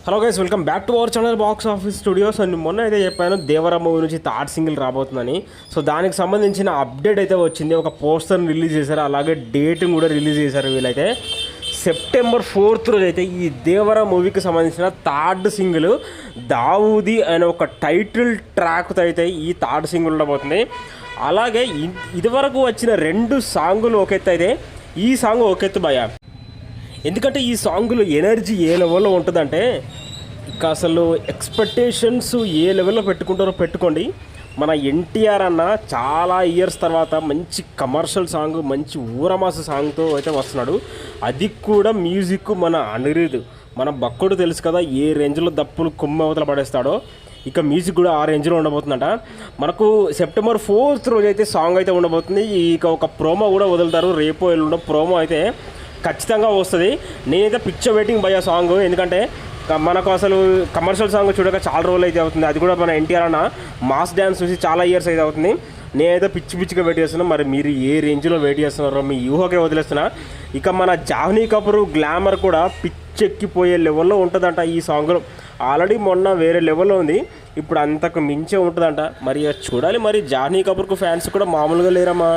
Hello guys, welcome back to our channel box office studios. And మొన్న అయితే చెప్పాను Devara movie నుంచి థర్డ్ సింగిల్ రాబోతుందని. సో దానికి సంబంధించిన అప్డేట్ అయితే వచ్చింది. ఒక పోస్టర్ని రిలీజ్ చేశారు, అలాగే డేట్ని కూడా రిలీజ్ చేశారు. వీళ్ళైతే సెప్టెంబర్ 4th రోజు అయితే ఈ దేవరా మూవీకి సంబంధించిన థర్డ్ సింగిల్ దావూది అనే ఒక టైటిల్ ట్రాక్తో అయితే ఈ థర్డ్ సింగిల్ ఉండబోతుంది. అలాగే ఇదివరకు వచ్చిన 2 సాంగులు ఒకెత్తు అయితే ఈ సాంగ్ ఒకెత్తు భయ. ఎందుకంటే ఈ సాంగ్లో ఎనర్జీ ఏ లెవెల్లో ఉంటుందంటే ఇక అసలు ఎక్స్పెక్టేషన్స్ ఏ లెవెల్లో పెట్టుకుంటారో పెట్టుకోండి. మన ఎన్టీఆర్ అన్న చాలా ఇయర్స్ తర్వాత మంచి కమర్షియల్ సాంగ్, మంచి ఊరమాస సాంగ్తో అయితే వస్తున్నాడు. అది కూడా మ్యూజిక్ మన అనిరుద్, మన బక్కుడు తెలుసు కదా ఏ రేంజ్లో దప్పులు కుమ్మవతల పడేస్తాడో. ఇక మ్యూజిక్ కూడా ఆ రేంజ్లో ఉండబోతుందంట. మనకు సెప్టెంబర్ 4th రోజు అయితే సాంగ్ అయితే ఉండబోతుంది. ఇక ఒక ప్రోమో కూడా వదులుతారు, రేపో ఎల్లుండో ప్రోమో అయితే ఖచ్చితంగా వస్తుంది. నేనైతే పిక్చర్ వెయిటింగ్ బై ఆ సాంగ్. ఎందుకంటే మనకు అసలు కమర్షియల్ సాంగ్ చూడక చాలా రోజులు అయితే అవుతుంది. అది కూడా మన ఎన్టీఆర్ అన్న మాస్ డ్యాన్స్ చూసి చాలా ఇయర్స్ అయితే అవుతుంది. నేనైతే పిచ్చిగా వెయిట్ చేస్తున్నా. మరి మీరు ఏ రేంజ్లో వెయిట్ చేస్తున్నారో మీ యూహోకే వదిలేస్తున్నా. ఇక మన జాహ్నవి కపూర్ గ్లామర్ కూడా పిచ్చెక్కిపోయే లెవెల్లో ఉంటుందంట ఈ సాంగ్లో. ఆల్రెడీ మొన్న వేరే లెవెల్లో ఉంది, ఇప్పుడు అంతకు మించే ఉంటుందంట. మరి చూడాలి. మరి జాహ్నవి కపూర్కు ఫ్యాన్స్ కూడా మామూలుగా లేరమ్మా.